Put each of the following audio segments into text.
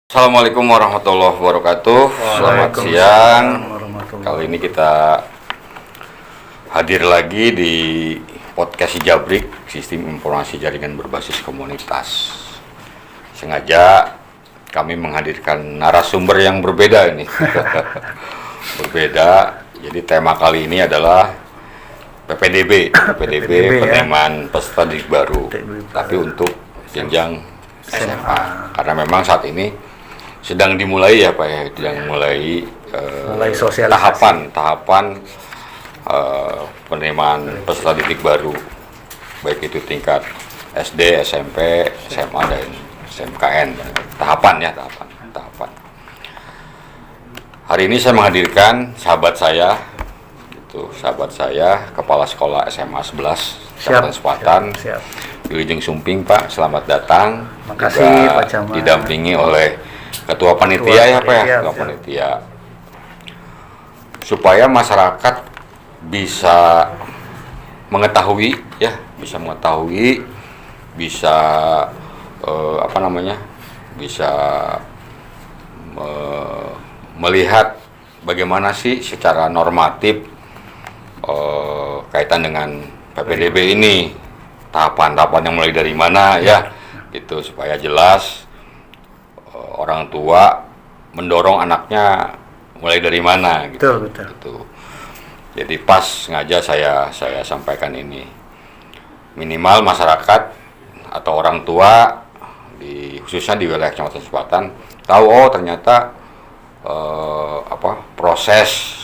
Assalamualaikum warahmatullahi wabarakatuh. Selamat siang. Kali ini kita hadir lagi di podcast Jabrik, Sistem Informasi Jaringan Berbasis Komunitas. Sengaja kami menghadirkan narasumber yang berbeda ini. Berbeda. Jadi tema kali ini adalah PPDB penerimaan peserta didik baru, tapi untuk jenjang SMA. Karena memang saat ini sedang dimulai ya Pak ya, sedang mulai tahapan penerimaan peserta didik baru, baik itu tingkat SD, SMP, SMA dan SMKN. Tahapan. Hari ini saya menghadirkan sahabat saya, Kepala Sekolah SMA 11 Kecamatan Sepatan, Wilujeng Sumping. Pak, selamat datang. Makasih Pak Camat. Didampingi oleh Ketua Panitia ya Pak ya, Ketua Panitia. Supaya masyarakat bisa mengetahui ya, bisa melihat bagaimana sih secara normatif kaitan dengan PPDB ini, tahapan yang mulai dari mana ya, gitu, supaya jelas orang tua mendorong anaknya mulai dari mana gitu. Betul. Jadi pas sengaja saya sampaikan ini, minimal masyarakat atau orang tua khususnya di wilayah Kecamatan Sepatan tahu ternyata proses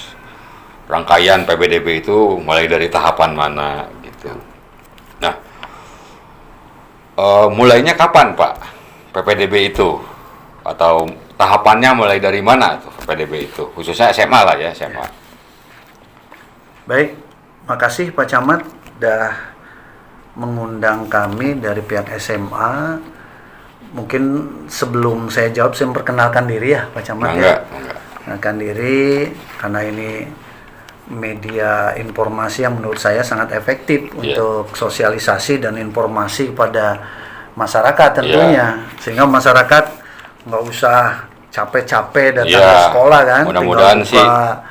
rangkaian PPDB itu mulai dari tahapan mana gitu. Nah, mulainya kapan Pak PPDB itu, atau tahapannya mulai dari mana tuh PPDB itu, khususnya SMA lah ya, SMA. Baik, makasih Pak Camat sudah mengundang kami dari pihak SMA. Mungkin sebelum saya jawab, saya memperkenalkan diri ya Pak Camat. Enggak. Perkenalkan diri, karena ini media informasi yang menurut saya sangat efektif untuk sosialisasi dan informasi kepada masyarakat tentunya, sehingga masyarakat nggak usah capek-capek datang ke sekolah kan. Mudah-mudahan sih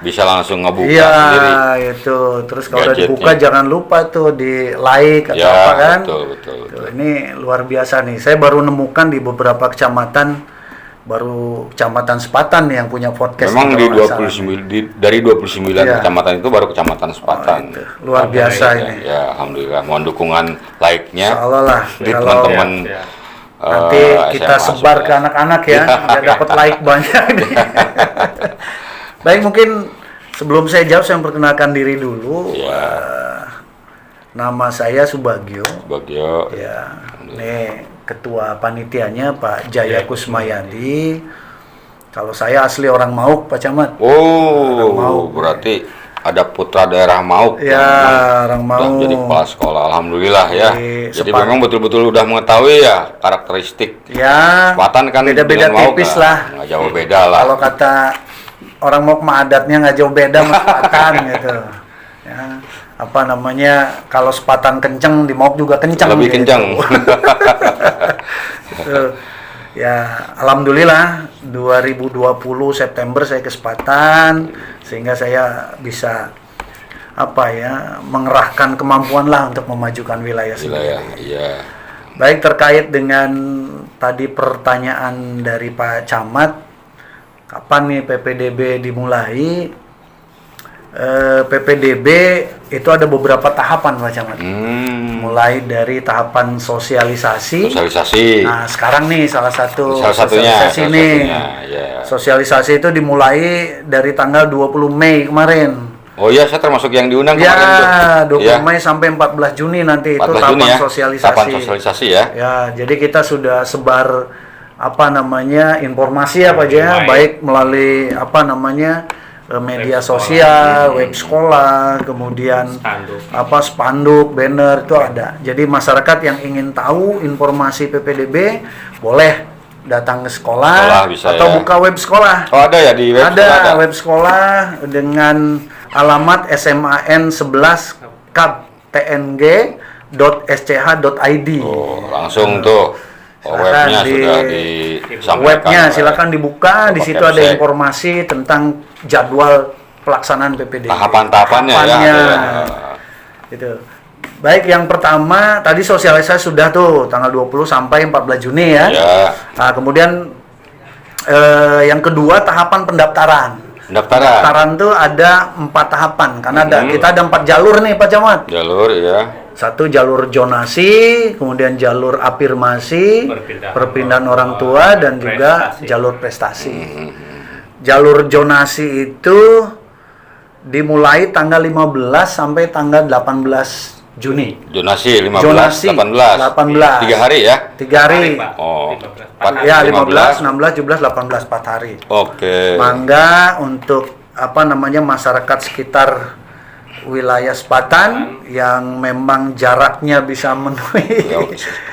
bisa langsung ngebuka sendiri. Iya, itu. Terus kalau udah dibuka jangan lupa tuh di like atau apa kan. Betul. Ini luar biasa nih. Saya baru nemukan di beberapa kecamatan, baru Kecamatan Sepatan yang punya podcast. Memang dari 29 kecamatan itu baru Kecamatan Sepatan. Luar biasa ini. Ya, alhamdulillah. Mohon dukungan like-nya. Insyaallah di teman-teman. Nanti kita sebar ke anak-anak ya, biar dapat like banyak. Baik, mungkin sebelum saya jawab, saya memperkenalkan diri dulu. Nama saya Subagio. Ya, ini Ketua Panitianya Pak Jaya Kusmayadi. Kalau saya asli orang Mauk Pak Camat. Mauk. Berarti ada putra daerah Mauk orang Mauk. Jadi kepala sekolah, alhamdulillah ya. Jadi memang betul-betul udah mengetahui ya karakteristik. Sepatan kan beda-beda tipis lah. Nggak jauh beda lah. Kalau kata orang Mauk mah adatnya nggak jauh beda sama Sepatan gitu. Ya, kalau Sepatan kenceng, di Mauk juga kenceng. Lebih kenceng. Ya, alhamdulillah 2020 September saya ke Sepatan, sehingga saya bisa mengerahkan kemampuan lah untuk memajukan wilayah sendiri. Baik, terkait dengan tadi pertanyaan dari Pak Camat, kapan nih PPDB dimulai? PPDB itu ada beberapa tahapan Pak Camat. Mulai dari tahapan sosialisasi. Nah, sekarang nih salah satunya. Sosialisasi itu dimulai dari tanggal 20 Mei kemarin. Oh iya, saya termasuk yang diundang kemarin tuh. 20 Mei sampai 14 Juni nanti itu tahapan sosialisasi. Tahapan sosialisasi ya. Ya, jadi kita sudah sebar informasi baik melalui media sosial, web sekolah, kemudian spanduk, banner itu ada. Jadi masyarakat yang ingin tahu informasi PPDB boleh datang ke sekolah atau buka web sekolah. Oh, ada ya di web sekolah? Ada web sekolah dengan alamat sman11kabtng.sch.id. Oh, langsung tuh Webnya sudah disampaikan. Webnya silakan dibuka, di situ ada Kemsek. informasi tentang jadwal pelaksanaan PPDB. Tahapan-tahapannya ya. Gitu. Baik, yang pertama tadi sosialisasi sudah tuh tanggal 20 sampai 14 Juni ya. Ya. Nah, kemudian yang kedua tahapan pendaftaran. Pendaftaran Tuh ada 4 tahapan karena kita ada 4 jalur nih Pak Camat. jalur ya. Satu jalur zonasi, kemudian jalur afirmasi, perpindahan orang tua, dan juga jalur prestasi. Jalur zonasi itu dimulai tanggal 15 sampai tanggal 18 Juni. Zonasi 15, Zonasi 18. 3 hari ya? 3 hari. Oh, 15, 16, 17, 18, 4 hari. Oke. Mangga untuk masyarakat sekitar wilayah Sepatan yang memang jaraknya bisa memenuhi Ya,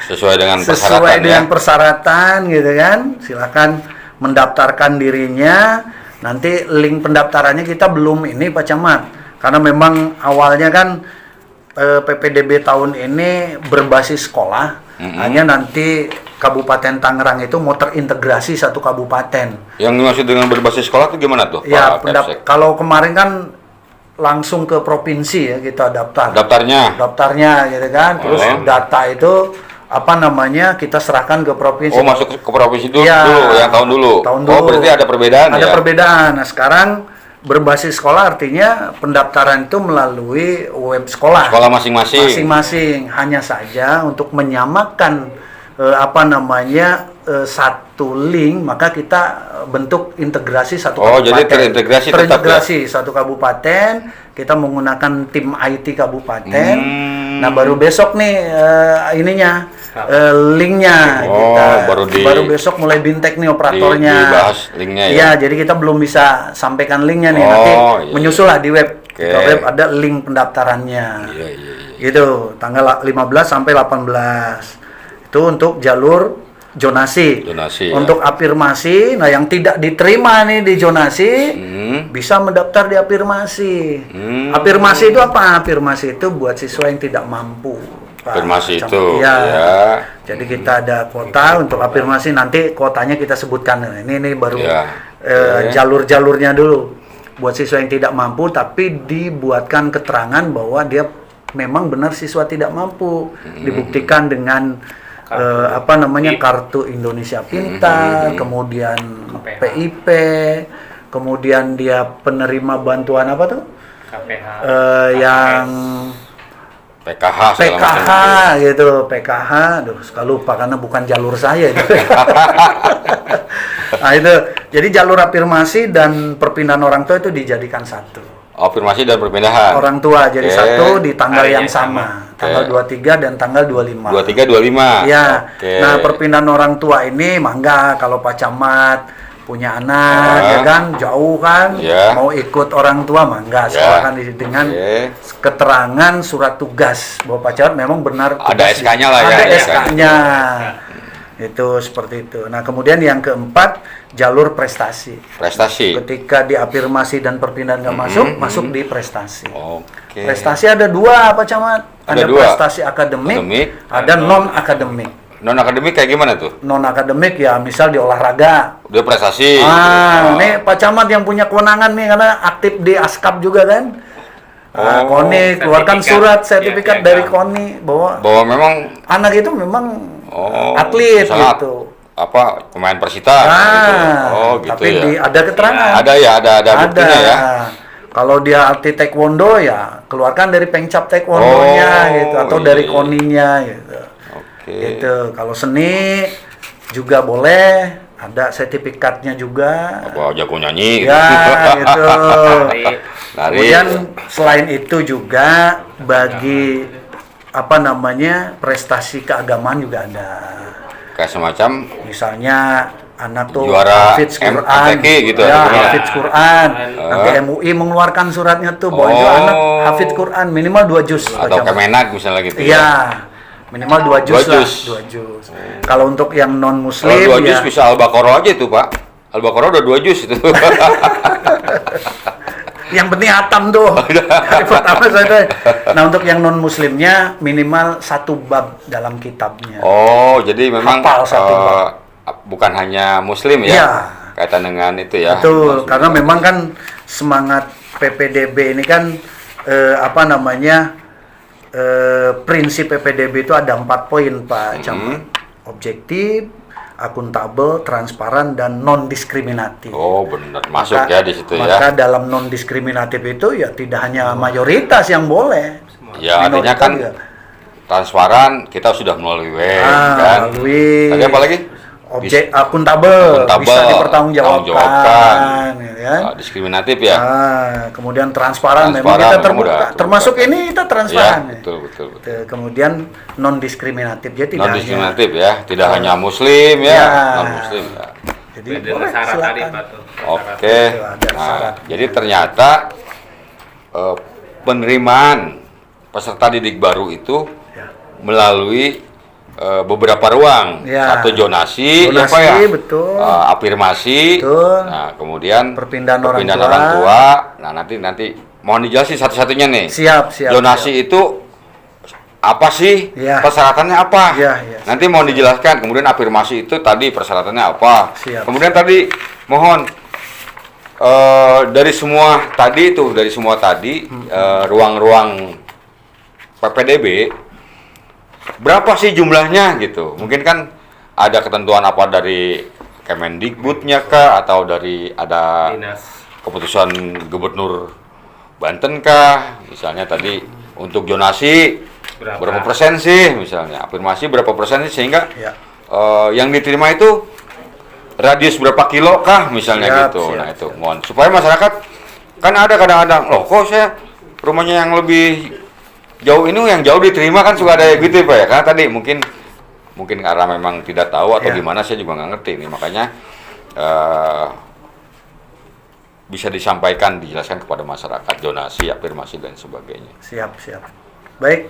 sesuai dengan sesuai dengan ya. persyaratan gitu kan, silakan mendaftarkan dirinya. Nanti link pendaftarannya kita belum ini Pak Camat, karena memang awalnya kan PPDB tahun ini berbasis sekolah. Hanya nanti Kabupaten Tangerang itu mau terintegrasi satu kabupaten. Yang dimaksud dengan berbasis sekolah itu gimana tuh? Ya, Pak Kepsek? kalau kemarin kan langsung ke provinsi ya kita daftarnya gitu kan, terus data itu kita serahkan ke provinsi. Oh, masuk ke provinsi dulu, Ya, yang tahun dulu. Oh, berarti ada perbedaan ya? Ada perbedaan. Nah, sekarang berbasis sekolah artinya pendaftaran itu melalui web sekolah. Sekolah masing-masing. Masing-masing. Hanya saja untuk menyamakan satu link, maka kita bentuk integrasi satu kabupaten. Jadi terintegrasi satu kabupaten, kita menggunakan tim IT kabupaten. Nah, baru besok nih linknya baru besok mulai bintek nih operatornya. Dibahas linknya ya. Iya, jadi kita belum bisa sampaikan linknya nih, nanti menyusul lah di web. Okay. Di web ada link pendaftarannya. Iya. Gitu, tanggal 15 sampai 18. Itu untuk jalur zonasi. Untuk afirmasi, nah yang tidak diterima nih di zonasi bisa mendaftar di afirmasi. Afirmasi itu apa? Afirmasi itu buat siswa yang tidak mampu. Afirmasi itu. Ya. Jadi kita ada kuota untuk afirmasi, nanti kuotanya kita sebutkan. Nah, ini baru jalur-jalurnya dulu. Buat siswa yang tidak mampu tapi dibuatkan keterangan bahwa dia memang benar siswa tidak mampu. Dibuktikan dengan kartu Indonesia Pintar, kemudian PIP, kemudian dia penerima bantuan apa tuh? KPH. Yang PKH gitu, PKH. Aduh, suka lupa karena bukan jalur saya itu. Nah, itu. Jadi jalur afirmasi dan perpindahan orang tua itu dijadikan satu. Afirmasi dan perpindahan Orang tua jadi satu di tanggal yang sama. Tanggal 23 dan tanggal 25. 23, 25. Ya. Nah, perpindahan orang tua ini mangga kalau Pak Camat punya anak ya kan, jauh kan, mau ikut orang tua mangga, silakan dengan keterangan surat tugas bahwa Pak Camat memang benar ada SK-nya lah ya. Ada SK-nya. Itu seperti itu. Nah, kemudian yang keempat, jalur prestasi. Ketika di afirmasi dan perpindahan nggak masuk di prestasi. Prestasi ada 2 Pak Camat. Ada prestasi akademik, ada non akademik. Non akademik kayak gimana tuh? Non akademik ya misal di olahraga. Dia prestasi. Nih Pak Camat yang punya kewenangan nih karena aktif di Askap juga kan. KONI keluarkan surat sertifikat dari KONI bahwa memang anak itu memang atlet gitu. Pemain Persita gitu. Tapi ya. ada keterangan. Ada buktinya ya. Kalau dia atlet taekwondo ya keluarkan dari pengcap taekwondonya gitu atau dari KONI-nya gitu. Gitu. Kalau seni juga boleh, ada sertifikatnya juga. Jago nyanyi. Ya, gitu. Nari. Kemudian selain itu juga bagi prestasi keagamaan juga ada. Kayak semacam misalnya anak tuh juara Hafiz Quran gitu ya, Hafiz Quran. Nanti MUI mengeluarkan suratnya tuh bahwa itu anak Hafiz Quran minimal 2 juz atau Kemenak misalnya gitu. Iya. Minimal 2 juz lah, 2 juz. Kalau untuk yang non muslim kalau 2 juz bisa Al-Baqarah aja tuh, Pak. Al-Baqarah udah 2 juz itu. Yang penting hatam tuh. Hari pertama saya. Nah, untuk yang non muslimnya minimal 1 bab dalam kitabnya. Oh, jadi memang Hafal 1 bab. bukan hanya muslim ya? Iya. Kaitan dengan itu ya. Betul, karena memang kan semangat PPDB ini kan prinsip PPDB itu ada 4 poin Pak Camat. Objektif, akuntabel, transparan, dan non diskriminatif. Oh, benar. Masuk ya di situ ya. Maka dalam non diskriminatif itu ya tidak hanya mayoritas yang boleh. Ya, artinya Minoritas kan juga. transparan kita sudah melalui web kan. Melalui Tadi apa lagi? akuntabel, bisa dipertanggungjawabkan, ya. Diskriminatif ya. Kemudian transparan, memang Transparan, kita memang terbuka. udah Termasuk ini kita transparan. Ya, betul. Kemudian non diskriminatif, jadi tidak Non diskriminatif ya, tidak hanya muslim ya, Ya. non muslim ya. Jadi Beda boleh, syarat tadi silakan. Pak tuh. Oke. Ada Nah, syarat. jadi ternyata penerimaan peserta didik baru itu Ya. melalui beberapa ruang. Ya. Satu zonasi, Zonasi, apa ya? betul. Afirmasi. Betul. Nah, kemudian Perpindahan orang tua. Nah, nanti mohon dijelasin satu-satunya nih. Siap. Zonasi itu apa sih? Ya. Persyaratannya apa? Ya, Nanti mohon dijelaskan. Kemudian afirmasi itu tadi persyaratannya apa? Siap. Kemudian tadi mohon dari semua tadi ruang-ruang PPDB berapa sih jumlahnya gitu? Mungkin kan ada ketentuan apa dari Kemendikbudnya kah, atau dari ada Dinas. keputusan Gubernur Banten kah? Misalnya tadi untuk zonasi berapa persen sih, misalnya afirmasi berapa persen sih, sehingga Ya. yang diterima itu radius berapa kilo kah misalnya gitu. Nah itu mohon supaya masyarakat, kan ada kadang-kadang loh kok saya rumahnya yang lebih jauh ini yang jauh diterima, kan suka ada gitu Pak ya, karena tadi mungkin karena memang tidak tahu atau Ya. gimana, saya juga nggak ngerti nih, makanya bisa disampaikan, dijelaskan kepada masyarakat zonasi, afirmasi dan sebagainya. Siap. Baik.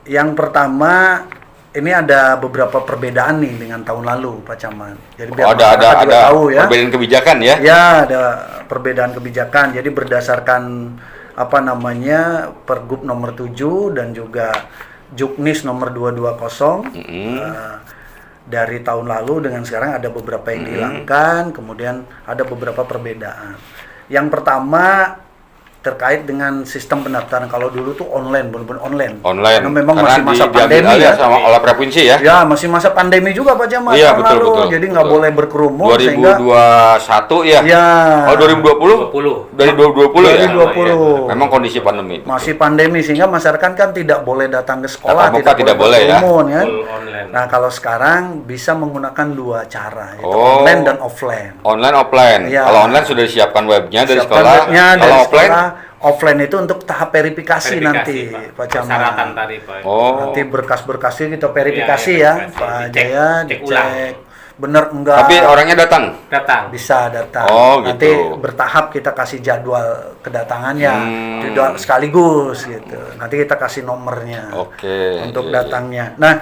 Yang pertama, ini ada beberapa perbedaan nih dengan tahun lalu, Pak Camat. Jadi biar masyarakat juga ada tahu ya. perbedaan kebijakan ya. Ya, ada perbedaan kebijakan. Jadi berdasarkan Pergub nomor 7 dan juga Juknis nomor 220 dari tahun lalu dengan sekarang ada beberapa yang dihilangkan, kemudian ada beberapa perbedaan. Yang pertama terkait dengan sistem pendaftaran. Kalau dulu tuh online, benar-benar online. Karena memang masih masa diambil pandemi alih ya. sama oleh provinsi ya. Ya, masih masa pandemi juga Pak Camat Iya, tahun lalu. Jadi nggak boleh berkerumun 2021 ya. Ya. Oh 2020? 20. Dari 2020 ya. 2020. Memang kondisi pandemi. Masih pandemi sehingga masyarakat kan tidak boleh datang ke sekolah, Tatap muka tidak boleh ya. berkerumun, kan? Full online. Nah, kalau sekarang bisa menggunakan 2 cara, yaitu Oh. online dan offline. Online offline. Iya. Kalau online sudah disiapkan webnya dari Siapkan sekolah. webnya Kalau dari offline sekolah. Offline itu untuk tahap verifikasi nanti, Pak Camat. Persyaratan tadi Pak. Oh. Nanti berkas-berkasnya kita verifikasi Iya, ya, verifikasi. Pak Dicek- Jaya, cek ulang. dicek bener enggak. Tapi orangnya datang. Datang. Bisa datang. Oh, Nanti gitu. bertahap kita kasih jadwal kedatangannya, tidak Hmm. sekaligus gitu. Nanti kita kasih nomornya Oke. untuk iya, iya. datangnya. Nah,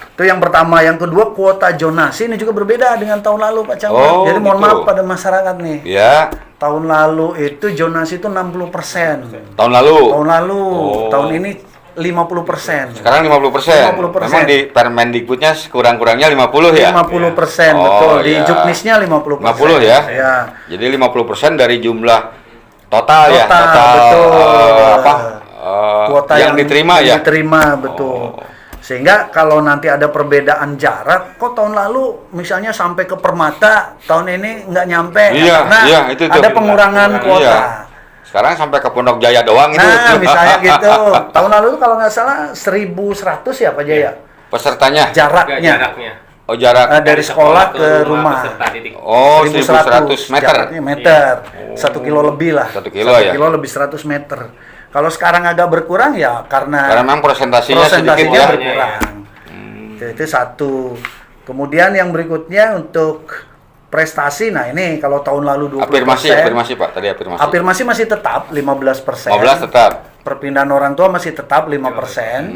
itu yang pertama. Yang kedua, kuota zonasi ini juga berbeda dengan tahun lalu, Pak Camat. Oh, Jadi mohon gitu. maaf pada masyarakat nih. Ya, Tahun lalu itu zonasi itu 60%. tahun lalu. Tahun lalu, Oh. tahun ini 50%. Sekarang 50%. 50%. Memang di Permendikbudnya kurang-kurangnya 50 ya? 50%, Oh, betul. Di iya. Juknisnya 50%. 50 ya? Ya. Jadi 50% dari jumlah total ya? Betul. Kuota yang diterima ya? Diterima, betul. Oh. Sehingga kalau nanti ada perbedaan jarak, kok tahun lalu misalnya sampai ke Permata, tahun ini nggak nyampe, Iya, karena iya, itu tuh. ada pengurangan Iya. kuota. Sekarang sampai ke Pondok Jaya doang itu. Nah, misalnya gitu. Tahun lalu tuh kalau nggak salah 1.100 ya Pak Jaya, Pesertanya? jaraknya. Jaraknya. Oh, jarak. Dari sekolah ke rumah. peserta didik. Oh, 1.100 meter. Jaraknya meter. 1 kilo lebih lah. 1 kilo 1 ya? kilo lebih 100 meter. Kalau sekarang agak berkurang ya karena Karena memang prosentasinya sedikit ya. berkurang. Itu satu. Kemudian yang berikutnya untuk prestasi. Nah, ini kalau tahun lalu 20%. Afirmasi Pak, tadi afirmasi. Afirmasi masih tetap 15%. 15 tetap. Perpindahan orang tua masih tetap 5%.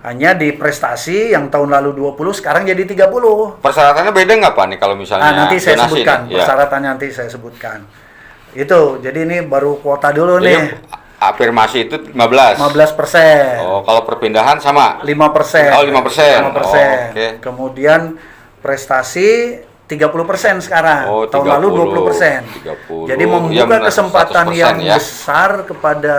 Hanya di prestasi yang tahun lalu 20 sekarang jadi 30. Persyaratannya beda nggak Pak nih kalau misalnya Nah, nanti saya zonasi sebutkan nih? Ya. persyaratannya, nanti saya sebutkan. Itu, jadi ini baru kuota dulu Jadi, nih. afirmasi itu 15. 15%. Oh, kalau perpindahan sama? 5%. Oh, 5%. 5%. Oh, oke. Kemudian prestasi 30% sekarang. Oh, Tahun lalu 20%. 30. Jadi membuka Iya, benar, kesempatan 100% yang ya. besar kepada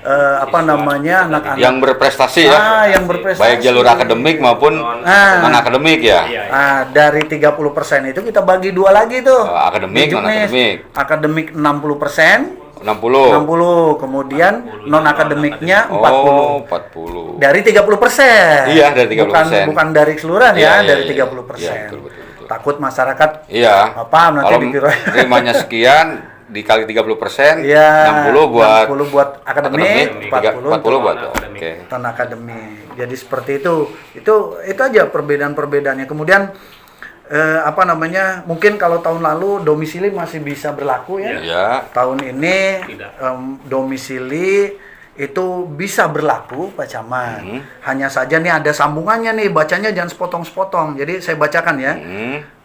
anak-anak Yang berprestasi ya. yang berprestasi. Baik jalur akademik maupun non akademik ya. Nah, dari 30% itu kita bagi dua lagi tuh. Akademik, Di non Juknis. akademik. Akademik 60%. 60. 60, kemudian non akademiknya 40. Oh, 40. Dari 30%. Iya, dari 30%. Bukan dari keseluruhan Iya, ya, iya, dari iya. 30%. Iya, betul, betul, betul. Takut masyarakat Iya. apa nanti Kalau dikira. terimanya sekian dikali 30%, Iya, 60 buat 60 buat akademik, 40 buat untuk oke. non akademik. Jadi seperti itu. Itu aja perbedaan-perbedaannya. Kemudian mungkin kalau tahun lalu domisili masih bisa berlaku ya. Iya. Tahun ini domisili itu bisa berlaku Pak Camat. Hanya saja nih ada sambungannya nih, bacanya jangan sepotong-sepotong. Jadi saya bacakan ya.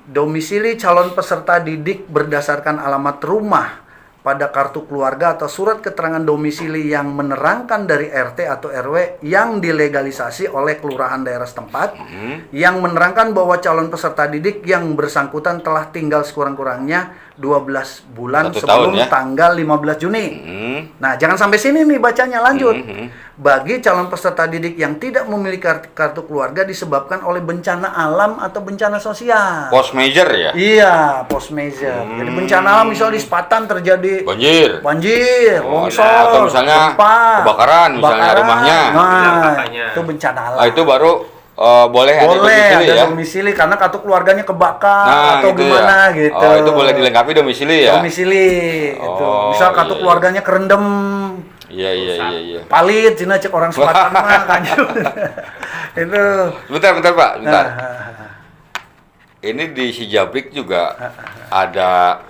Domisili calon peserta didik berdasarkan alamat rumah pada kartu keluarga atau surat keterangan domisili yang menerangkan dari RT atau RW yang dilegalisasi oleh kelurahan daerah setempat, yang menerangkan bahwa calon peserta didik yang bersangkutan telah tinggal sekurang-kurangnya 12 bulan 1 sebelum tahun, ya? tanggal 15 Juni. Nah, jangan sampai sini nih bacanya, lanjut. Bagi calon peserta didik yang tidak memiliki kartu keluarga disebabkan oleh bencana alam atau bencana sosial. Post major ya? Iya, post major. Jadi bencana alam misalnya di Sepatan terjadi banjir, longsor, atau misalnya gempa, misalnya rumahnya. Nah, itu bencana alam. Itu baru boleh ada domisili ada ya? domisili karena kartu keluarganya kebakar atau gitu gimana ya? gitu. Oh, itu boleh dilengkapi domisili ya? Domisili itu. Oh, Misal kartu iya, keluarganya kerendam. Iya. Palit, cina cek orang Sepatan mah kan. Itu. Bentar Pak, bentar. Ini di Sijabrik juga ada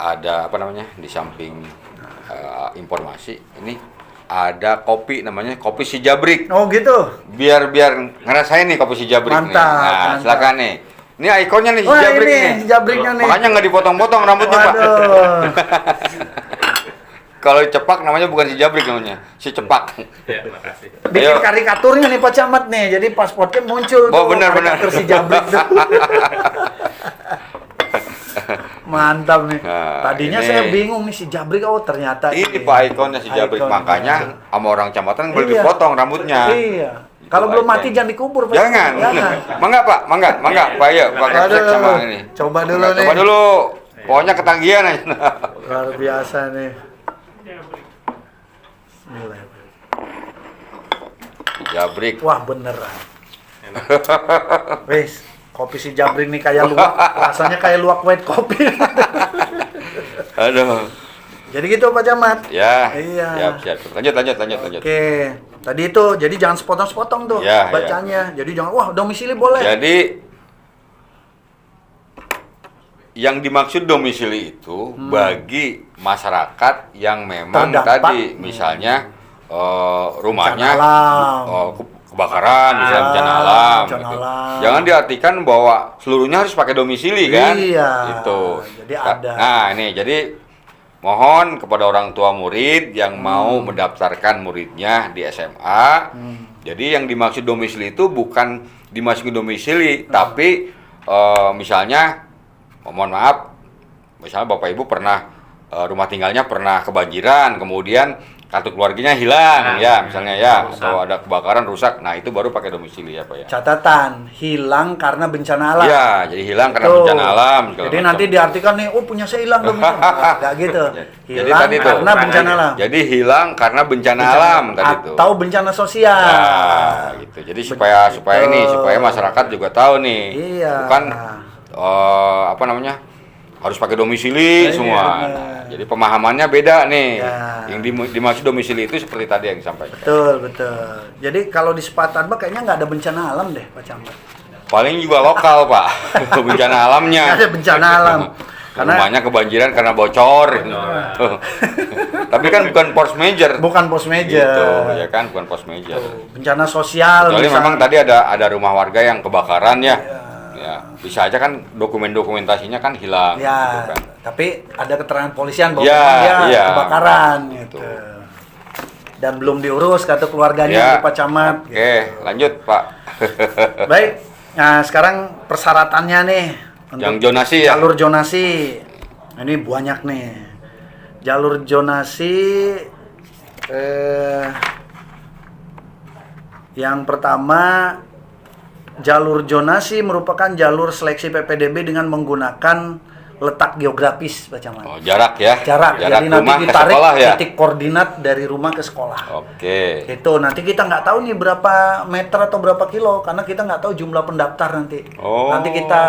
di samping informasi ini ada kopi namanya kopi Sijabrik. Oh gitu. Biar ngerasain nih kopi Sijabrik nih. Mantap, Nah, mantap. silakan nih. Ini ikonnya nih Wah, Sijabrik ini nih. Sijabriknya nih. Makanya nggak dipotong-potong rambutnya Pak. Waduh. Kalau cepak namanya bukan Sijabrik namanya, si cepak. Ya, makasih. Bikin Ayo. karikaturnya nih Pak Camat nih. Jadi pas podcast muncul Oh, benar. karikatur Sijabrik tuh. Mantap nih. Nah, Tadinya ini. saya bingung nih Sijabrik, oh ternyata Ini Pak ikonnya Sijabrik, Ikon. makanya sama orang kecamatan boleh Iya. dipotong rambutnya. Iya. Kalau Itu belum ikon. mati jangan dikubur Pak. Jangan. Mangga Pak, mangga. Pak ayo, Pak Kapsek Aduh, sama ini. coba dulu Mangga, nih. Coba dulu. Pokoknya ketagihan aja. Luar biasa nih. Bismillah. Sijabrik. Wah beneran. Wes, kopi Sijabrik nih kayak luwak, rasanya kayak luwak white kopi. Aduh. Jadi gitu Pak Camat. Ya. Iya. Siap. Lanjut. Oke, tadi itu jadi jangan sepotong-sepotong tuh Ya, bacanya. Jadi jangan wah domisili boleh. Jadi yang dimaksud domisili itu bagi masyarakat yang memang Terdampak. tadi misalnya rumahnya Bencana alam. kebakaran, misalnya bencana alam, bencana gitu. alam. Jangan diartikan bahwa seluruhnya harus pakai domisili kan? Iya. Itu. Jadi ada. Nah, ini jadi mohon kepada orang tua murid yang mau mendaftarkan muridnya di SMA. Jadi yang dimaksud domisili itu bukan dimasuki domisili, tapi misalnya mohon maaf, misalnya Bapak Ibu pernah rumah tinggalnya pernah kebanjiran, kemudian kartu keluarganya hilang misalnya rusak. atau ada kebakaran rusak. Nah, itu baru pakai domisili ya, Pak ya. Catatan, hilang karena bencana alam. Iya, jadi hilang karena Tuh. bencana alam segala Jadi macam. nanti diartikan nih, oh punya saya hilang domisili. Enggak gitu. Jadi Hilang tadi tuh. karena bencana alam. Jadi hilang karena bencana alam tadi tuh. Atau bencana sosial. Nah, gitu. Jadi supaya supaya masyarakat juga tahu nih. Iya. Bukan harus pakai domisili Iya, semua. benar. Nah, jadi pemahamannya beda nih. Ya. Yang dimaksud domisili itu seperti tadi yang disampaikan. Betul. Jadi kalau di Sepatan Pak kayaknya nggak ada bencana alam deh Pak Camat. Paling juga lokal, Pak. Bencana alamnya. Nggak ada bencana alam. Karena Rumahnya kebanjiran karena bocor. Tapi kan bukan force major. bukan post major. Gitu, ya kan, bukan force major. Bencana sosial. Kecuali misal. memang tadi ada rumah warga yang kebakaran ya. Ya, Ya, bisa aja kan dokumentasinya kan hilang. Ya, gitu kan. tapi ada keterangan polisian bahwa Ya, dia iya. kebakaran gitu. Betul. Dan belum diurus kata keluarganya Ya. di Pak Camat. Oke, lanjut Pak. Baik, nah sekarang persyaratannya nih untuk Yang zonasi ya? jalur zonasi. Ini banyak nih. Jalur zonasi yang pertama, jalur zonasi merupakan jalur seleksi PPDB dengan menggunakan letak geografis, Pak Camat. Oh, jarak ya? Jarak. Jadi nanti rumah ke ditarik sekolah ya? titik koordinat dari rumah ke sekolah. Oke. Itu nanti kita nggak tahu nih berapa meter atau berapa kilo karena kita nggak tahu jumlah pendaftar nanti. Oh. Nanti kita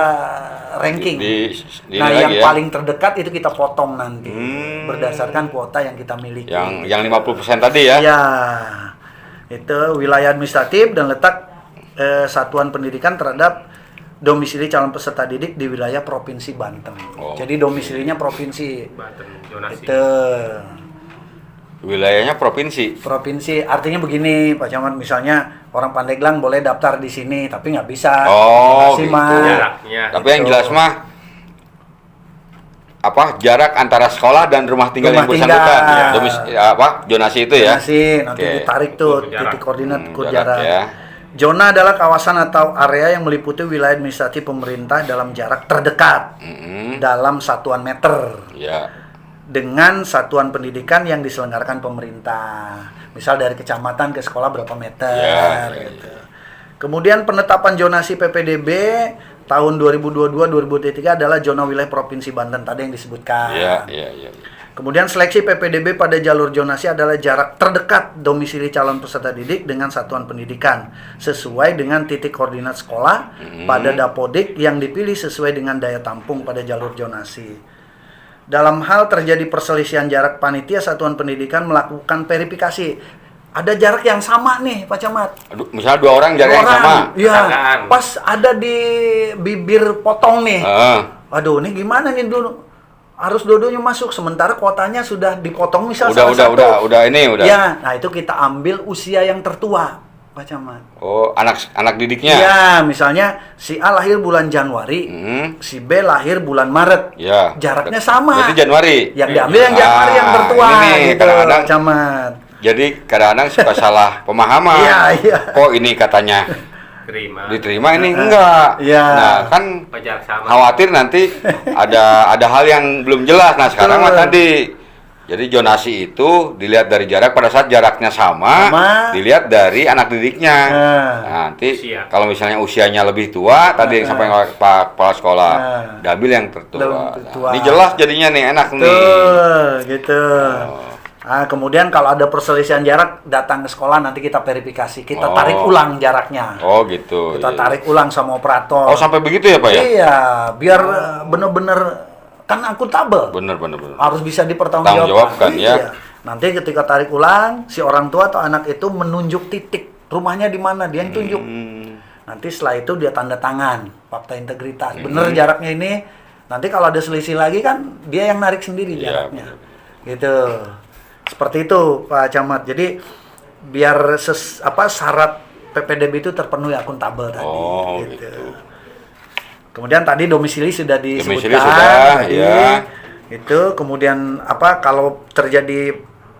ranking. Nah, lagi yang ya? paling terdekat itu kita potong nanti berdasarkan kuota yang kita miliki. Yang 50% tadi ya? Ya, itu wilayah administratif dan letak satuan pendidikan terhadap domisili calon peserta didik di wilayah Provinsi Banten. Oh. Jadi domisilinya provinsi. Banten, zonasi. Itu Wilayahnya provinsi. provinsi artinya begini Pak Camat, misalnya orang Pandeglang boleh daftar di sini tapi nggak bisa. Oh, Masih, gitu. Mas. Jaraknya. Tapi yang jelas mah jarak antara sekolah dan rumah tinggal Rumah yang bersangkutan. tinggal. Zonasi itu ya? Zonasi, nanti Oke. ditarik tuh Ukur jarak. titik koordinat ukur Jarak jarak. ya. Zona adalah kawasan atau area yang meliputi wilayah administratif pemerintah dalam jarak terdekat dalam satuan meter Ya. dengan satuan pendidikan yang diselenggarakan pemerintah. Misal dari kecamatan ke sekolah berapa meter Ya, gitu. Kemudian penetapan zonasi PPDB tahun 2022-2023 adalah zona wilayah Provinsi Banten tadi yang disebutkan. Iya. Kemudian seleksi PPDB pada jalur zonasi adalah jarak terdekat domisili calon peserta didik dengan satuan pendidikan sesuai dengan titik koordinat sekolah pada Dapodik yang dipilih sesuai dengan daya tampung pada jalur zonasi. Dalam hal terjadi perselisihan jarak, panitia satuan pendidikan melakukan verifikasi. Ada jarak yang sama nih, Pak Camat. Aduh, misalnya 2 orang jarak yang sama. Iya, Tetanggaan. pas ada di bibir potong nih. Heeh. Aduh, ini gimana nih dulu? Harus dua-duanya masuk, sementara kuotanya sudah dipotong misal salah satu. udah. Ya, nah itu kita ambil usia yang tertua, Pak Camat. Oh, anak didiknya. Ya, misalnya si A lahir bulan Januari, si B lahir bulan Maret. Ya. Jaraknya sama. Berarti Januari. Yang diambil yang Januari yang tertua, ini nih, gitu, kadang-kadang Pak Camat. Jadi kadang-kadang suka salah pemahaman. Iya. Kok ini katanya Terima. diterima ini enggak. Iya. Nah, kan Jarak sama. khawatir nanti ada hal yang belum jelas. Nah, sekarang mah Betul. tadi. Jadi zonasi itu dilihat dari jarak pada saat jaraknya sama. Dilihat dari anak didiknya. Nah, nanti Usia. kalau misalnya usianya lebih tua, tadi yang sampai Pak Kepala Sekolah, diambil yang tertua. Yang tertua. Nah, ini jelas jadinya nih, enak nih. Tuh, gitu. Nah, kemudian kalau ada perselisihan jarak, datang ke sekolah nanti kita verifikasi. Kita tarik ulang jaraknya. Oh, gitu. Kita Iya. tarik ulang sama operator. Oh, sampai begitu ya, Pak ya? Iya, biar bener-bener kan akuntabel. Bener. Harus bisa dipertanggungjawabkan. Tanggungjawabkan, ya. Iya. Nanti ketika tarik ulang, si orang tua atau anak itu menunjuk titik rumahnya di mana, dia yang tunjuk. Nanti setelah itu dia tanda tangan fakta integritas. Bener jaraknya ini. Nanti kalau ada selisih lagi kan dia yang narik sendiri Iya, jaraknya. Gitu. Seperti itu Pak Camat. Jadi biar syarat PPDB itu terpenuhi akuntabel tadi. Oh, gitu. Kemudian tadi domisili sudah disebutkan. Domisili sudah, tadi. ya. Itu kemudian kalau terjadi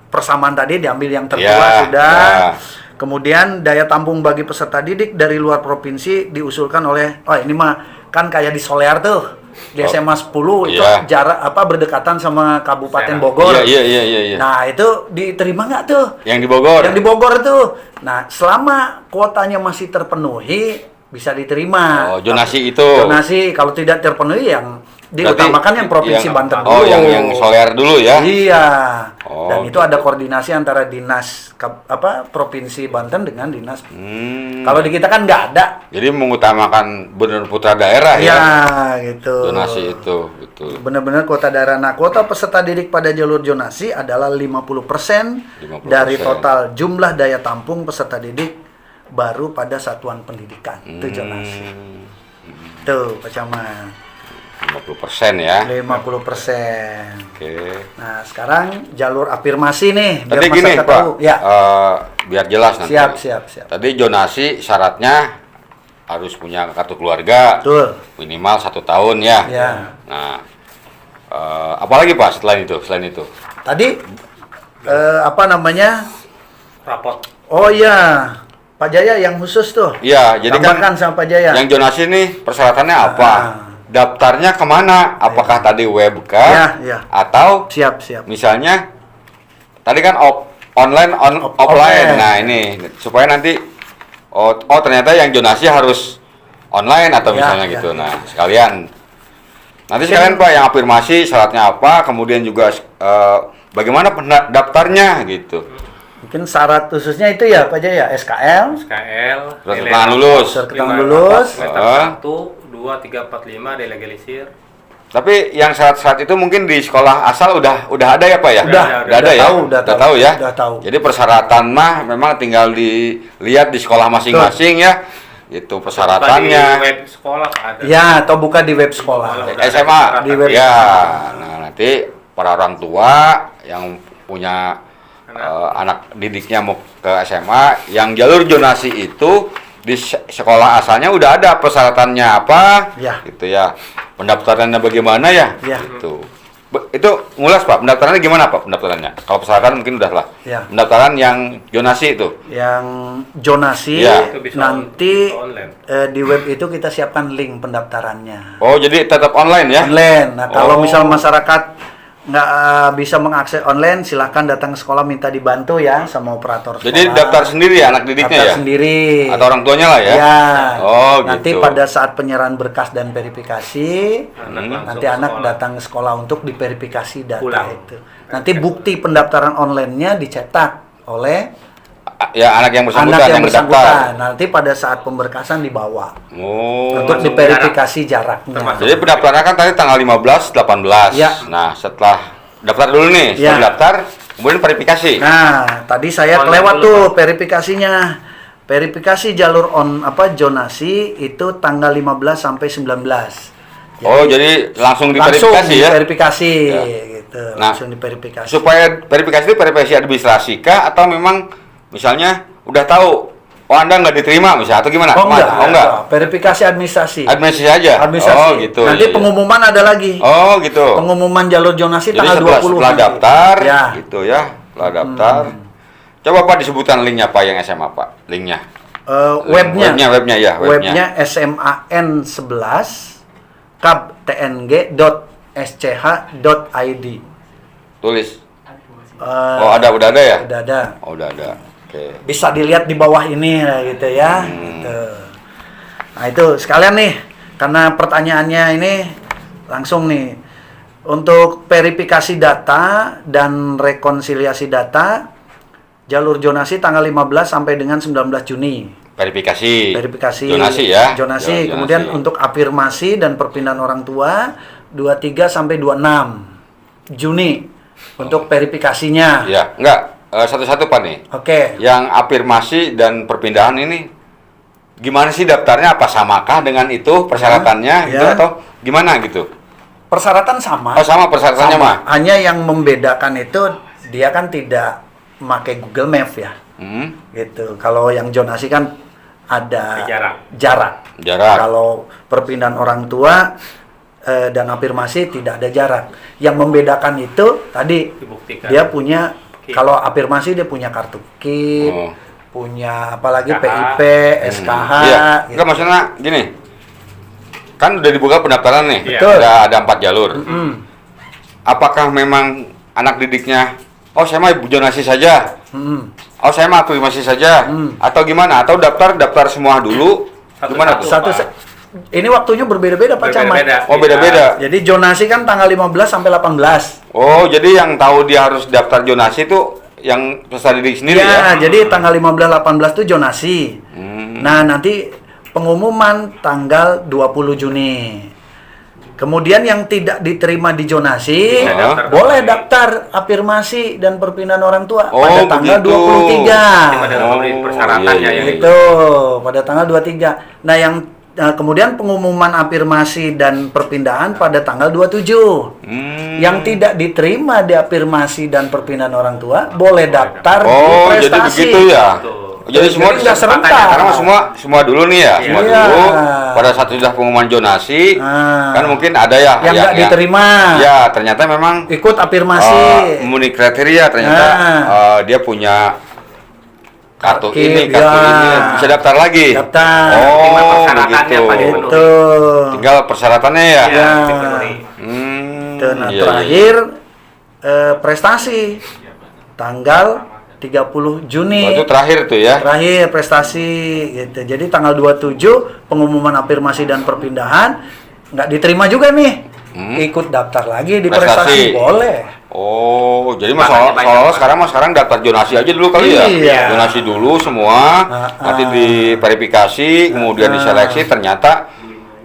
persamaan tadi diambil yang tertua Ya, sudah. ya. Kemudian daya tampung bagi peserta didik dari luar provinsi diusulkan oleh ini mah kan kayak di Solear tuh. Di SMA 10 itu Iya. jarak berdekatan sama Kabupaten Bogor. Iya. Nah, itu diterima nggak tuh? Yang di Bogor. Yang di Bogor tuh. Nah, selama kuotanya masih terpenuhi bisa diterima. Oh, zonasi itu. Zonasi kalau tidak terpenuhi yang diutamakan yang Provinsi Banten dulu. Oh, yang Solear dulu ya. Iya. Oh, Dan itu ada koordinasi antara dinas Provinsi Banten dengan dinas. Kalau di kita kan nggak ada. Jadi mengutamakan benar putra daerah ya. Ya, gitu. Zonasi itu, betul. Benar-benar kuota daerah. Nah, kuota peserta didik pada jalur zonasi adalah 50% 50%. dari total jumlah daya tampung peserta didik baru pada satuan pendidikan. Itu zonasi. Tuh, Pak Camat. 50% ya. 50%. Oke. Nah, sekarang jalur afirmasi nih, biar Tadi gini, masyarakat Pak. tahu. Ya. Biar jelas nanti. Siap. Tadi zonasi syaratnya harus punya kartu keluarga Betul. minimal 1 tahun ya. Ya. Nah, apalagi Pak selain itu? Tadi apa namanya? Rapot. Oh iya, Pak Jaya yang khusus tuh. Iya, jadi kan Tambahkan sama Pak Jaya. yang zonasi nih persyaratannya apa? Daftarnya kemana? Apakah tadi web kah? Iya. Atau Siap. misalnya tadi kan online offline. Offline. Nah, ini supaya nanti ternyata yang zonasi harus online atau Ya, misalnya ya, gitu. ya. Nah, sekalian nanti sekalian Pak yang afirmasi syaratnya apa, kemudian juga bagaimana daftarnya gitu. Mungkin syarat khususnya itu ya Pak Jaya, SKL. SKL. Surat keterangan lulus. Surat keterangan lulus. Semester 1, 2, 3, 4, 5 delegalisir. Tapi yang syarat-syarat itu mungkin di sekolah asal udah ada ya Pak ya? Udah ada ya? Udah tahu ya? Udah tahu. Jadi persyaratan mah memang tinggal dilihat di sekolah masing-masing ya. Itu Bukan persyaratannya. di web sekolah Pak ada. Ya, atau buka di web sekolah. SMA Di web ya. Nah, nanti para orang tua yang punya anak didiknya mau ke SMA yang jalur zonasi itu di sekolah asalnya udah ada persyaratannya apa Ya. gitu ya, pendaftarannya bagaimana ya, Ya. gitu. Itu ngulas Pak, pendaftarannya gimana Pak pendaftarannya? Kalau persyaratan mungkin udah lah. Ya. Pendaftaran yang zonasi itu. Yang zonasi Ya. Itu bisa nanti online. di web itu kita siapkan link pendaftarannya. Oh, jadi tetap online ya? Online. Nah, kalau Oh. misal masyarakat nggak bisa mengakses online, silahkan datang ke sekolah minta dibantu ya sama operator sekolah. Jadi daftar sendiri ya anak didiknya Daftar ya? sendiri. Atau orang tuanya lah ya? Ya. Oh, Nanti gitu. pada saat penyerahan berkas dan verifikasi, Langsung nanti ke anak sekolah. datang ke sekolah untuk diverifikasi data Pulang. itu. Nanti bukti pendaftaran online-nya dicetak oleh Ya anak yang bersangkutan anak yang mendaftar. bersangkutan. Nanti pada saat pemberkasan dibawa Oh. untuk Termasuk diverifikasi jaraknya. Termasuk. Jadi pendaftaran kan tadi tanggal 15, 18. Ya. Nah, setelah daftar dulu nih, setelah Ya. daftar, kemudian verifikasi. Nah, tadi saya Online kelewat dulu, tuh Pak. verifikasinya. Verifikasi jalur zonasi itu tanggal 15 sampai 19. Oh, jadi langsung Langsung diverifikasi ya? diverifikasi Ya. gitu. Nah, Langsung diverifikasi. Supaya verifikasi itu verifikasi administrasi kah atau memang misalnya udah tahu Anda nggak diterima misalnya atau gimana? Oh enggak, Oh enggak. verifikasi administrasi. Administrasi aja. Administrasi. Oh, gitu. Nanti iya. pengumuman ada lagi. Oh, gitu. Pengumuman jalur zonasi Jadi tanggal 20 setelah nanti. daftar, Ya. gitu ya. Setelah daftar. Coba Pak disebutkan linknya Pak yang SMA Pak, linknya. Webnya. Webnya ya, Webnya SMAN11 kabtng.sch.id. Tulis. Eh, Oh, udah ada ya? Udah ada. Oh, udah ada. Oke. Bisa dilihat di bawah ini gitu ya. Gitu. Nah itu sekalian nih, karena pertanyaannya ini langsung nih untuk verifikasi data dan rekonsiliasi data jalur zonasi tanggal 15 sampai dengan 19 Juni. Verifikasi. Verifikasi Zonasi ya. zonasi. Zonasi. Kemudian untuk afirmasi dan perpindahan orang tua 23 sampai 26 Juni untuk verifikasinya. Ya, enggak. Satu-satu Pak nih. Oke. Yang afirmasi dan perpindahan ini gimana sih daftarnya? Apa samakah dengan itu persyaratannya gitu Ya. atau gimana gitu? Persyaratan sama. Oh, sama persyaratannya Sama. mah. Hanya yang membedakan itu dia kan tidak memakai Google Maps ya. Gitu. Kalau yang zonasi kan ada jarak. Jarak. Kalau perpindahan orang tua dan afirmasi tidak ada jarak. Yang membedakan itu tadi Dibuktikan. dia punya kalau afirmasi dia punya kartu KIP, Oh. punya apalagi KH. PIP, SKH. Iya. gitu. Enggak maksudnya gini. Kan udah dibuka pendaftaran nih. Iya. Betul. Ada 4 jalur. Apakah memang anak didiknya saya mah zonasi saja. Saya mah afirmasi saja. Atau gimana? Atau daftar semua dulu. Gimana tuh? Ini waktunya berbeda-beda Pak Camat. Berbeda-beda. Oh, beda-beda. Jadi zonasi kan tanggal 15 sampai 18. Oh, jadi yang tahu dia harus daftar zonasi itu yang peserta didik sendiri Ya, ya? jadi tanggal 15 18 itu zonasi. Nah, nanti pengumuman tanggal 20 Juni. Kemudian yang tidak diterima di zonasi Bisa daftar boleh kembali. daftar afirmasi dan perpindahan orang tua Oh, pada tanggal begitu. 23. Pada persyaratannya iya, yang iya. Itu pada tanggal 23. Nah, yang kemudian pengumuman afirmasi dan perpindahan pada tanggal 27. Yang tidak diterima di afirmasi dan perpindahan orang tua boleh daftar di Oh, prestasi. jadi begitu ya? Betul. Jadi semua nggak serentak. karena semua dulu nih ya, semua Iya. dulu. Pada saat sudah pengumuman zonasi, kan mungkin ada ya yang nggak diterima. Ya, ternyata memang Ikut afirmasi. memenuhi kriteria, ternyata dia punya kartu ini bisa daftar lagi. Daftar. Tinggal Oh, persyaratannya begitu. apa dipenuhi. Itu. Tinggal persyaratannya ya. Ya, dipenuhi. Nah, Iya, terakhir prestasi tanggal 30 Juni. Oh, itu terakhir tuh ya. Terakhir prestasi gitu. Jadi tanggal 27 pengumuman afirmasi dan perpindahan nggak diterima juga nih. Ikut daftar lagi di prestasi, boleh. Oh, jadi Makanya masalah sekarang daftar zonasi aja dulu kali ya. Iya. Zonasi dulu semua, nanti diverifikasi, kemudian diseleksi, ternyata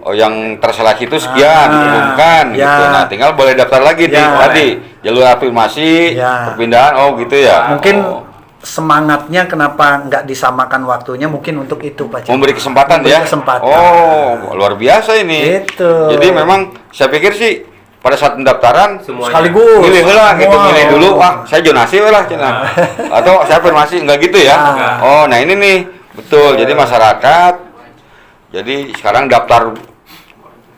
yang terseleksi itu sekian, diumumkan Ya. gitu. Nah, tinggal boleh daftar lagi di Ya. tadi jalur afirmasi, Ya. perpindahan, gitu ya. Mungkin Oh. semangatnya kenapa nggak disamakan waktunya mungkin untuk itu Pak Camat. Memberi kesempatan Memberi ya. kesempatan. Oh, luar biasa ini. Gitu. Jadi memang saya pikir sih pada saat pendaftaran Semuanya. sekaligus milih lah gitu, Wow. milih dulu, saya zonasi lah cina. Atau saya afirmasi, enggak gitu ya. Nah. Oh, nah ini nih betul. Jadi masyarakat jadi sekarang daftar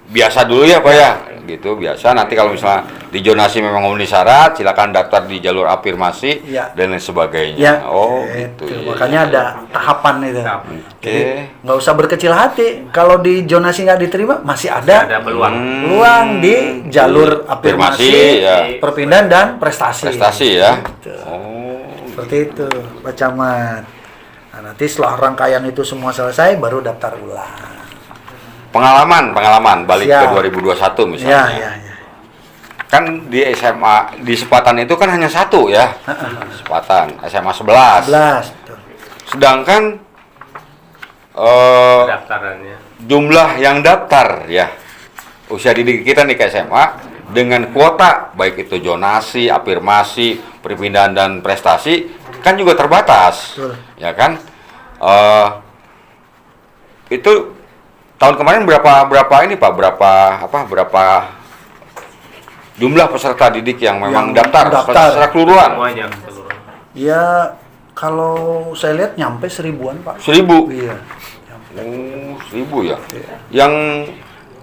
biasa dulu ya Pak ya, gitu biasa. Nanti kalau misalnya di zonasi memang memenuhi syarat, silakan daftar di jalur afirmasi Ya. dan lain sebagainya. Ya, Oh gitu. gitu. Ya, Makanya ya, ada tahapan itu. Oke. Jadi nggak usah berkecil hati. Kalau di zonasi nggak diterima, masih ada Ada peluang. peluang di jalur afirmasi, ya. perpindahan dan prestasi. Prestasi ya. Gitu. Oh. Seperti itu, Pak Camat. Nah, nanti setelah rangkaian itu semua selesai, baru daftar ulang. Pengalaman balik Siap. ke 2021 Ya, misalnya. ya, ya. Kan di SMA di Sepatan itu kan hanya satu ya. Sepatan SMA 11. 11, betul. Sedangkan Pendaftarannya. jumlah yang daftar ya usia didik kita nih ke SMA dengan kuota baik itu zonasi, afirmasi, perpindahan dan prestasi kan juga terbatas. Betul. Ya kan? Itu tahun kemarin berapa ini Pak? Berapa jumlah peserta didik yang memang Yang daftar daftar. secara keseluruhan? Semuanya keseluruhan. Ya, kalau saya lihat nyampe 1000-an, Pak. 1000. Iya. Oh, 1000 ya.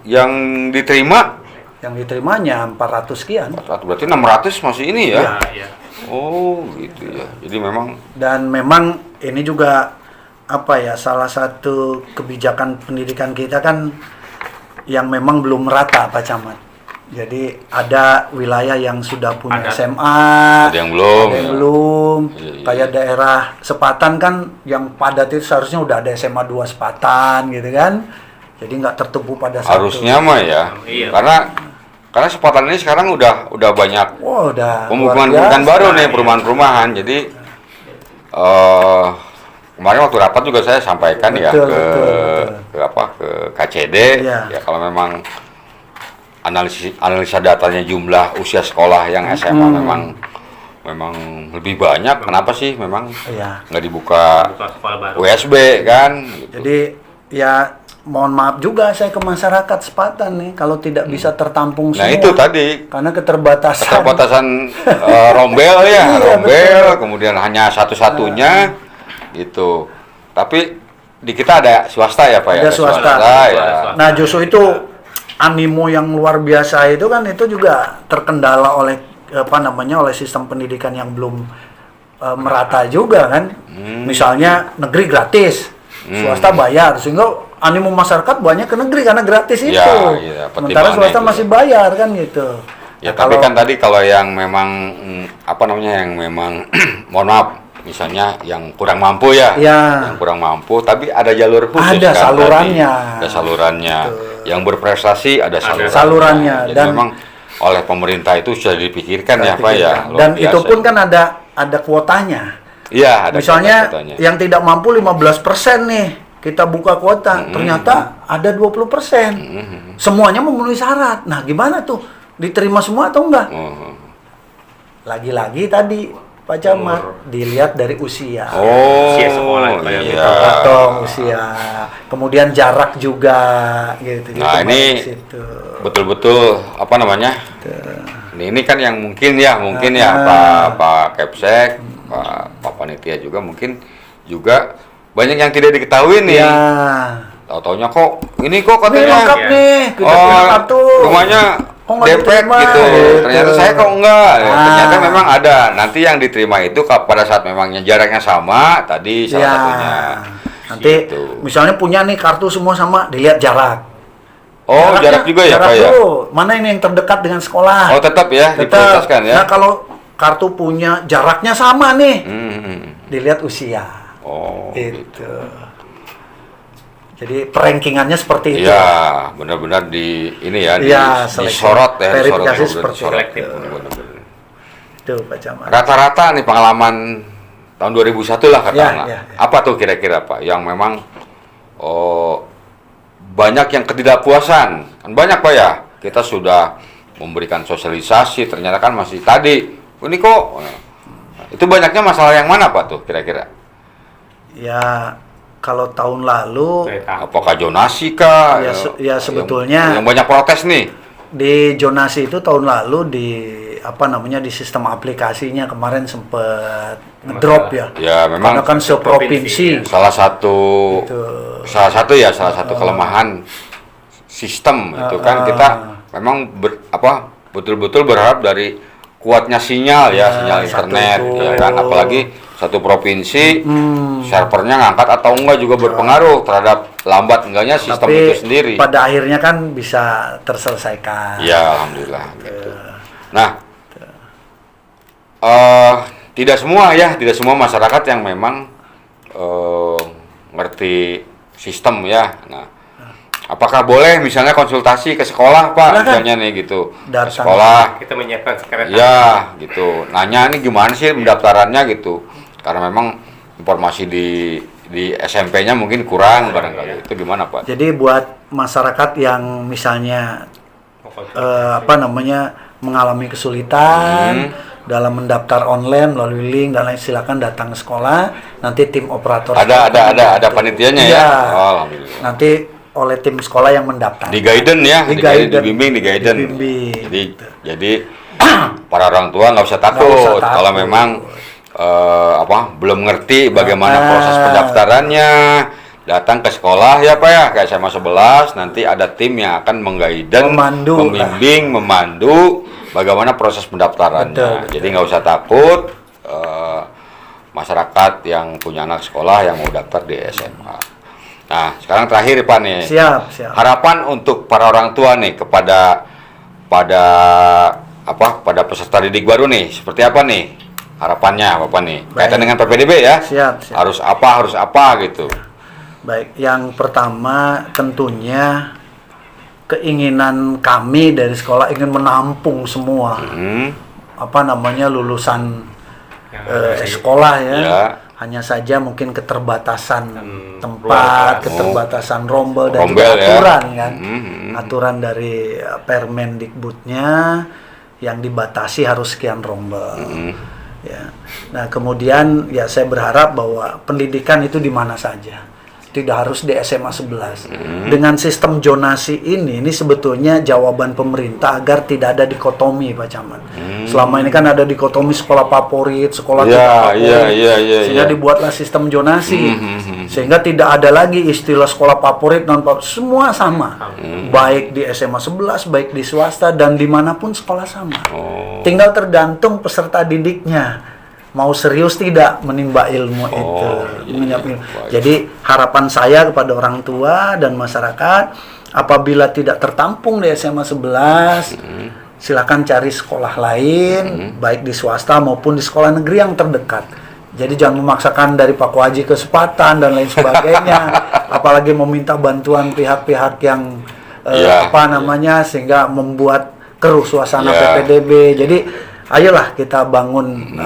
Yang diterima Yang diterimanya 400 sekian. berarti 600 masih ini ya? Ya. Oh, gitu ya. Jadi memang Dan memang ini juga salah satu kebijakan pendidikan kita kan yang memang belum merata Pak Camat. Jadi ada wilayah yang sudah punya Ada. SMA, ada yang belum. ada yang ya. belum. Iya, iya. Kayak daerah Sepatan kan yang padat itu seharusnya udah ada SMA 2 Sepatan gitu kan. Jadi nggak tertumpu pada satu. Harusnya mah ya. Iya. Karena Sepatan ini sekarang udah banyak Wah, udah pemukiman-pemukiman luar baru biasa. nih, perumahan-perumahan. Jadi kemarin waktu rapat juga saya sampaikan ya Betul, ke betul. ke KCD Iya. ya kalau memang analisa datanya jumlah usia sekolah yang SMA memang lebih banyak. Kenapa sih memang Iya. nggak dibuka Buka sekolah baru. USB kan? Gitu. Jadi ya mohon maaf juga saya ke masyarakat Sepatan nih kalau tidak bisa tertampung Nah semua. itu tadi Karena keterbatasan. rombel ya, Iya, rombel, betul. kemudian hanya satu-satunya gitu. Tapi di kita ada swasta ya Pak ya? Ada swasta. Ya. Nah, justru itu animo yang luar biasa itu kan itu juga terkendala oleh oleh sistem pendidikan yang belum merata juga kan. Misalnya negeri gratis, swasta bayar sehingga animo masyarakat banyak ke negeri karena gratis itu. Iya, Sementara pertimbangannya swasta itu. masih bayar kan gitu. Ya Nah, tapi kan tadi kalau yang memang yang memang mohon maaf misalnya yang kurang mampu ya, Ya. yang kurang mampu tapi ada jalur khusus Ada kan salurannya. tadi. Ada salurannya. Yang berprestasi ada salurannya. Salurannya. Jadi Dan memang oleh pemerintah itu sudah dipikirkan ya Pak ya. Luar Dan biasa. itu pun kan ada kuotanya. Iya, ada Misalnya kuotanya. yang tidak mampu 15% nih, kita buka kuota, ternyata ada 20%. Semuanya memenuhi syarat. Nah, gimana tuh? Diterima semua atau enggak? Lagi-lagi tadi Pak Camat dilihat dari usia. Oh, Usia sekolah, Pak, yang iya. Potong usia. Kemudian jarak juga gitu. Nah, Gitu, ini Mas, situ. betul-betul apa namanya? Ini kan yang mungkin ya Pak Kepsek, Pak Panitia juga mungkin juga banyak yang tidak diketahui nih. Ya. Tahu-taunya kok ini kok Ini katanya lengkap nih, kita punya kartu. rumahnya Kok nggak depek diterima? gitu. Ternyata saya kok enggak. Ya, Ah. ternyata memang ada. Nanti yang diterima itu pada saat memangnya jaraknya sama tadi salah Ya. satunya. Nanti Gitu. misalnya punya nih kartu semua sama, dilihat jarak. Oh, jarak juga ya, jarak Pak ya? dulu. Mana ini yang terdekat dengan sekolah? Oh, tetap ya, Tetap. diprioritaskan ya. Nah, kalau kartu punya jaraknya sama nih, dilihat usia. Oh, Itu. Jadi perankingannya seperti itu. iya, benar-benar di ini ya, Iya, seleksi. disorot ya, Verifikasi disorot, seperti disorot. itu. Benar-benar. Itu Pak Camat. Rata-rata nih pengalaman tahun 2001 lah katakanlah. Ya. Apa tuh kira-kira Pak yang memang banyak yang ketidakpuasan? Kan banyak Pak ya. Kita sudah memberikan sosialisasi, ternyata kan masih tadi. Ini kok itu banyaknya masalah yang mana Pak tuh kira-kira? Ya, kalau tahun lalu Apakah zonasi kah? Ya, ya, sebetulnya- yang banyak protes nih. di zonasi itu tahun lalu di di sistem aplikasinya kemarin sempat ngedrop ya. Ya memang Karena kan seprovinsi. salah satu Itu. salah satu kelemahan sistem itu kan kita memang betul-betul berharap dari kuatnya sinyal ya, sinyal satu internet itu. ya kan, apalagi satu provinsi servernya ngangkat atau enggak juga berpengaruh terhadap lambat enggaknya sistem Tapi itu sendiri. pada akhirnya kan bisa terselesaikan. Ya alhamdulillah gitu. Nah, tidak semua masyarakat yang memang ngerti sistem ya. Nah, apakah boleh misalnya konsultasi ke sekolah Pak, Silakan. misalnya nih gitu, ke Datang. sekolah, Kita menyiapkan sekretariat. ya gitu, nanya nih gimana sih pendaftarannya gitu, karena memang informasi di SMP-nya mungkin kurang barangkali, itu gimana Pak? Jadi buat masyarakat yang misalnya mengalami kesulitan dalam mendaftar online melalui link dan lain, silakan datang ke sekolah. Nanti tim operator Ada panitianya ya. Iya. Oh, alhamdulillah. Nanti oleh tim sekolah yang mendaftar. Di guidance ya, dibimbing, di guidance. Dibimbing. Jadi para orang tua nggak usah takut Nggak usah takut. kalau memang belum ngerti bagaimana proses pendaftarannya, datang ke sekolah ya Pak ya, kayak SMA 11 nanti ada tim yang akan mengguidance, membimbing, memandu bagaimana proses pendaftarannya. Betul. Jadi nggak usah takut masyarakat yang punya anak sekolah yang mau daftar di SMA. Nah, sekarang terakhir Pak nih. Siap. Harapan untuk para orang tua nih pada peserta didik baru nih, seperti apa nih harapannya Bapak nih? Kaitan dengan PPDB ya? Siap. Harus apa gitu. Baik, yang pertama tentunya keinginan kami dari sekolah ingin menampung semua lulusan sekolah ya. Hanya saja mungkin keterbatasan tempat, keterbatasan rombel dan juga aturan ya. kan. Aturan dari Permendikbudnya yang dibatasi harus sekian rombel. Ya. Nah, kemudian ya saya berharap bahwa pendidikan itu di mana saja. Tidak harus di SMA 11. Dengan sistem zonasi ini sebetulnya jawaban pemerintah agar tidak ada dikotomi Pak Camat. Selama ini kan ada dikotomi sekolah favorit, sekolah tidak favorit. Sehingga dibuatlah sistem zonasi. Sehingga tidak ada lagi istilah sekolah favorit, non favorit, semua sama. Baik di SMA 11, baik di swasta dan dimanapun sekolah sama. Tinggal tergantung peserta didiknya mau serius tidak menimba ilmu itu. Jadi harapan saya kepada orang tua dan masyarakat, apabila tidak tertampung di SMA 11, silakan cari sekolah lain, baik di swasta maupun di sekolah negeri yang terdekat. Jadi jangan memaksakan dari Pak Waji ke Sepatan dan lain sebagainya, apalagi meminta bantuan pihak-pihak yang sehingga membuat keruh suasana PPDB. Jadi ayolah kita bangun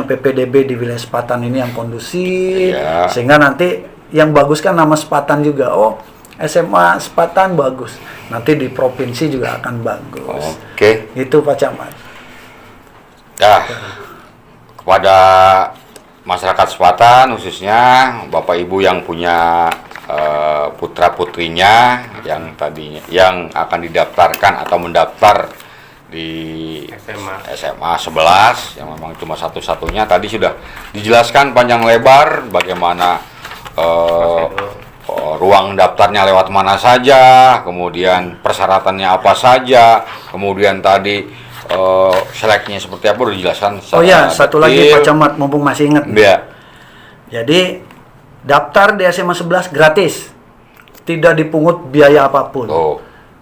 PPDB di wilayah Sepatan ini yang kondusif, sehingga nanti yang bagus kan nama Sepatan juga. Oh, SMA Sepatan bagus, nanti di provinsi juga akan bagus. Oke. Itu Pak Camat. Ya, kepada masyarakat Sepatan khususnya Bapak Ibu yang punya putra putrinya yang akan didaftarkan atau mendaftar di SMA 11 yang memang cuma satu-satunya, tadi sudah dijelaskan panjang lebar bagaimana ruang daftarnya lewat mana saja, kemudian persyaratannya apa saja, kemudian tadi seleksinya seperti apa udah dijelaskan. Oh ya, satu lagi detail. Pak Camat, mumpung masih ingat. Ya. Jadi daftar di SMA 11 gratis, tidak dipungut biaya apapun. Oh.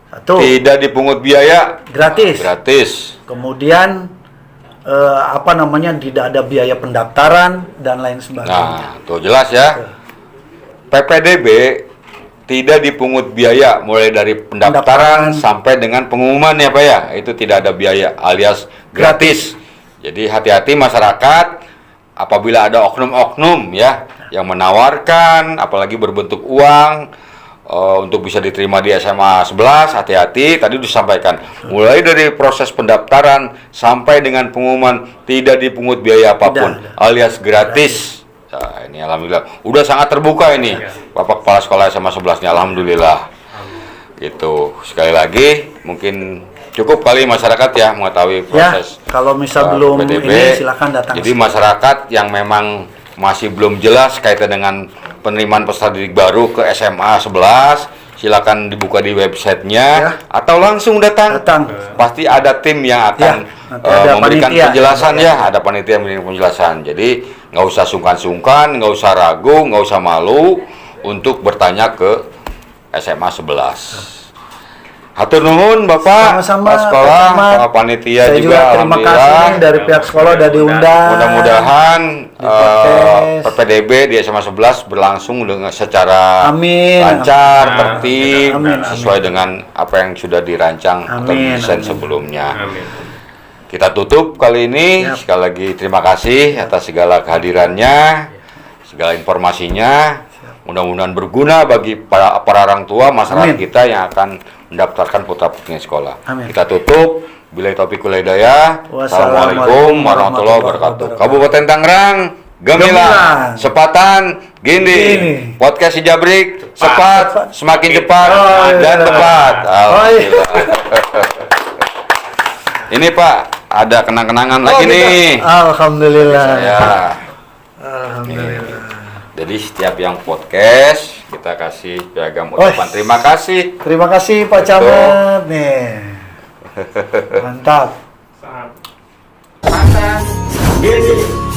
Satu, Tidak dipungut biaya. gratis. Gratis. Kemudian tidak ada biaya pendaftaran dan lain sebagainya. Nah, tuh jelas ya. PPDB tidak dipungut biaya mulai dari pendaftaran sampai dengan pengumuman ya Pak ya. Itu tidak ada biaya alias gratis. Jadi hati-hati masyarakat apabila ada oknum-oknum ya yang menawarkan apalagi berbentuk uang untuk bisa diterima di SMA 11, hati-hati. Tadi disampaikan mulai dari proses pendaftaran sampai dengan pengumuman tidak dipungut biaya apapun alias gratis. Nah, ini alhamdulillah udah sangat terbuka ini Bapak Kepala Sekolah SMA 11-nya, alhamdulillah. Gitu. Sekali lagi mungkin cukup kali masyarakat ya mengetahui proses. Ya, kalau misal belum PPDB. ini silakan datang. Jadi masyarakat yang memang masih belum jelas kaitan dengan penerimaan peserta didik baru ke SMA 11, silakan dibuka di websitenya atau langsung datang. Pasti ada tim yang akan memberikan panitia. penjelasan ya, ada panitia yang memberikan penjelasan. Jadi nggak usah sungkan-sungkan, nggak usah ragu, nggak usah malu untuk bertanya ke SMA 11. Hatur nuhun Bapak, Sama-sama, Pak Sekolah, Pak Camat. Pak Panitia Saya juga terima alhamdulillah. kasih dari pihak sekolah udah diundang. Mudah-mudahan podcast. PPDB di SMA 11 berlangsung dengan secara Amin. lancar, tertib, Amin. sesuai dengan apa yang sudah dirancang atau Amin. desain Amin. sebelumnya. Amin. Kita tutup kali ini. Yap. Sekali lagi terima kasih atas segala kehadirannya, segala informasinya. Mudah-mudahan berguna bagi para orang tua masyarakat Amin. kita yang akan mendaftarkan putra-putrinya sekolah. Amin. Kita tutup. Billahi taufiq wal hidayah. Assalamualaikum warahmatullahi wabarakatuh. Kabupaten Tangerang, Gemilang, Sepatan, Gindi. Podcast Hijabrik, cepat, semakin cepat dan tepat. Alhamdulillah. Ini Pak, ada kenang-kenangan lagi nih. Alhamdulillah. Ya. Alhamdulillah. Jadi setiap yang podcast kita kasih piagam ucapan terima kasih. Terima kasih Pak Betul. Camat nih. Mantap. Sangat. Gini.